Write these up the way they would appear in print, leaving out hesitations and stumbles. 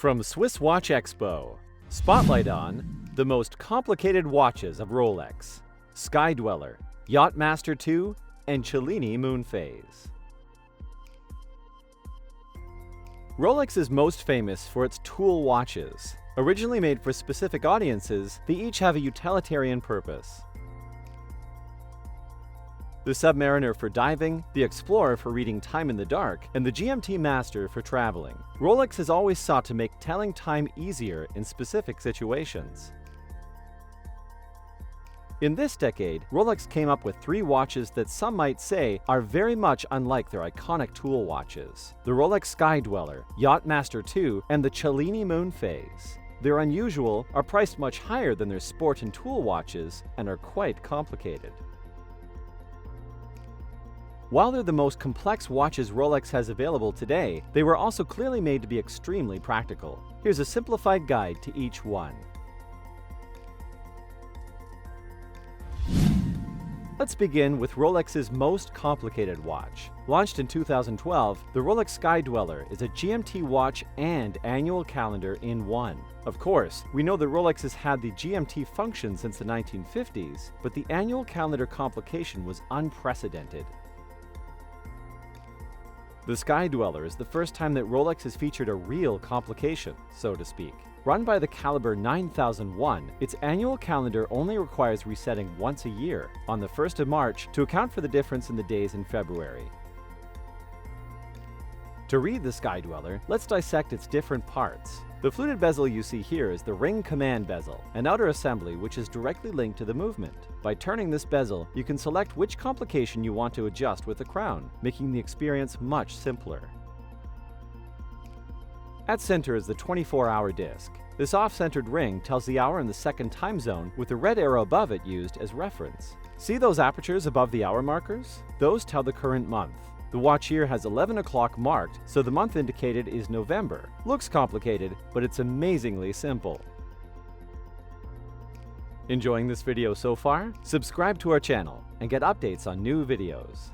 From SwissWatchExpo, spotlight on the most complicated watches of Rolex, SkyDweller, Yacht-Master II, and Cellini Moonphase. Rolex is most famous for its tool watches. Originally made for specific audiences, they each have a utilitarian purpose. The Submariner for diving, the Explorer for reading time in the dark, and the GMT-Master for traveling. Rolex has always sought to make telling time easier in specific situations. In this decade, Rolex came up with three watches that some might say are very much unlike their iconic tool watches: the Rolex SkyDweller, Yacht-Master II, and the Cellini Moonphase. They're unusual, are priced much higher than their sport and tool watches, and are quite complicated. While they're the most complex watches Rolex has available today, they were also clearly made to be extremely practical. Here's a simplified guide to each one. Let's begin with Rolex's most complicated watch. Launched in 2012, the Rolex SkyDweller is a GMT watch and annual calendar in one. Of course, we know that Rolex has had the GMT function since the 1950s, but the annual calendar complication was unprecedented. The SkyDweller is the first time that Rolex has featured a real complication, so to speak. Run by the caliber 9001, its annual calendar only requires resetting once a year, on the 1st of March, to account for the difference in the days in February. To read the SkyDweller, let's dissect its different parts. The fluted bezel you see here is the ring command bezel, an outer assembly which is directly linked to the movement. By turning this bezel, you can select which complication you want to adjust with the crown, making the experience much simpler. At center is the 24-hour disc. This off-centered ring tells the hour in the second time zone, with the red arrow above it used as reference. See those apertures above the hour markers? Those tell the current month. The watch here has 11 o'clock marked, so the month indicated is November. Looks complicated, but it's amazingly simple. Enjoying this video so far? Subscribe to our channel and get updates on new videos.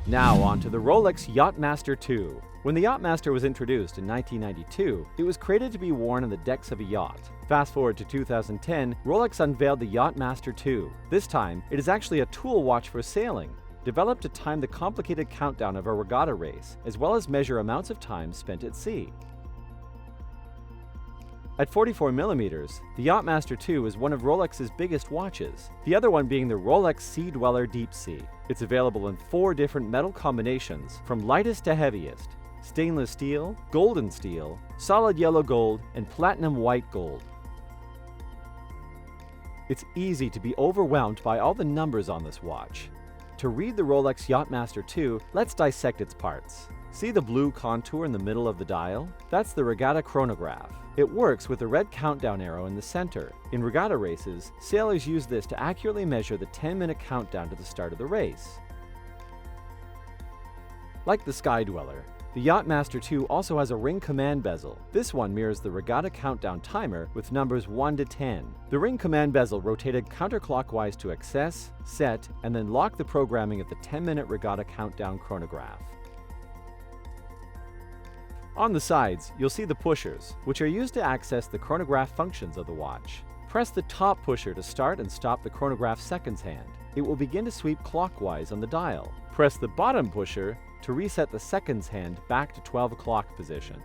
Now on to the Rolex Yachtmaster II. When the Yachtmaster was introduced in 1992, it was created to be worn on the decks of a yacht. Fast forward to 2010, Rolex unveiled the Yachtmaster II. This time, it is actually a tool watch for sailing, developed to time the complicated countdown of a regatta race, as well as measure amounts of time spent at sea. At 44mm, the Yachtmaster II is one of Rolex's biggest watches, the other one being the Rolex SkyDweller Deep Sea. It's available in 4 different metal combinations, from lightest to heaviest: stainless steel, golden steel, solid yellow gold, and platinum white gold. It's easy to be overwhelmed by all the numbers on this watch. To read the Rolex Yachtmaster II, let's dissect its parts. See the blue contour in the middle of the dial? That's the regatta chronograph. It works with the red countdown arrow in the center. In regatta races, sailors use this to accurately measure the 10-minute countdown to the start of the race. Like the SkyDweller, the Yachtmaster II also has a ring command bezel. This one mirrors the regatta countdown timer with numbers 1 to 10. The ring command bezel rotated counterclockwise to access, set, and then lock the programming of the 10-minute regatta countdown chronograph. On the sides, you'll see the pushers, which are used to access the chronograph functions of the watch. Press the top pusher to start and stop the chronograph seconds hand. It will begin to sweep clockwise on the dial. Press the bottom pusher to reset the seconds hand back to 12 o'clock position.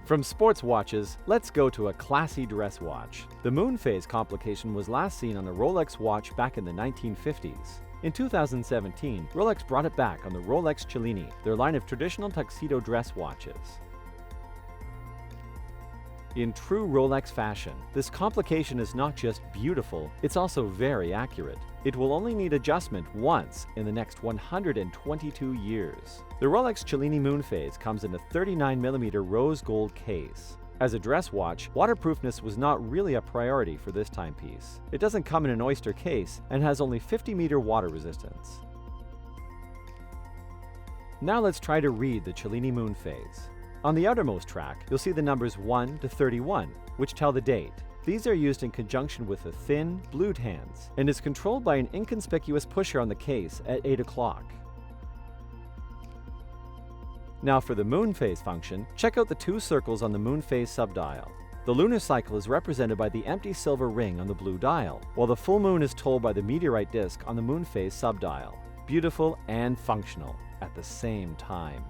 From sports watches, let's go to a classy dress watch. The Moonphase complication was last seen on a Rolex watch back in the 1950s. In 2017, Rolex brought it back on the Rolex Cellini, their line of traditional tuxedo dress watches. In true Rolex fashion, this complication is not just beautiful, it's also very accurate. It will only need adjustment once in the next 122 years. The Rolex Cellini Moonphase comes in a 39mm rose gold case. As a dress watch, waterproofness was not really a priority for this timepiece. It doesn't come in an oyster case and has only 50-meter water resistance. Now let's try to read the Cellini Moonphase. On the outermost track, you'll see the numbers 1 to 31, which tell the date. These are used in conjunction with the thin, blued hands and is controlled by an inconspicuous pusher on the case at 8 o'clock. Now for the Moonphase function, check out the 2 circles on the Moonphase subdial. The lunar cycle is represented by the empty silver ring on the blue dial, while the full moon is told by the meteorite disk on the Moonphase subdial. Beautiful and functional at the same time.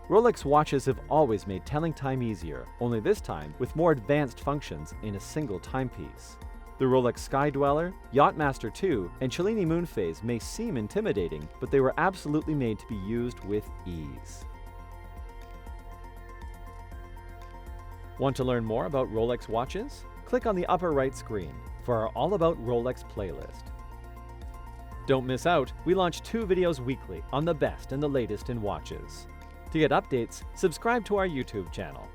Rolex watches have always made telling time easier, only this time with more advanced functions in a single timepiece. The Rolex SkyDweller, Yacht-Master II, and Cellini Moonphase may seem intimidating, but they were absolutely made to be used with ease. Want to learn more about Rolex watches? Click on the upper right screen for our All About Rolex playlist. Don't miss out, we launch 2 videos weekly on the best and the latest in watches. To get updates, subscribe to our YouTube channel.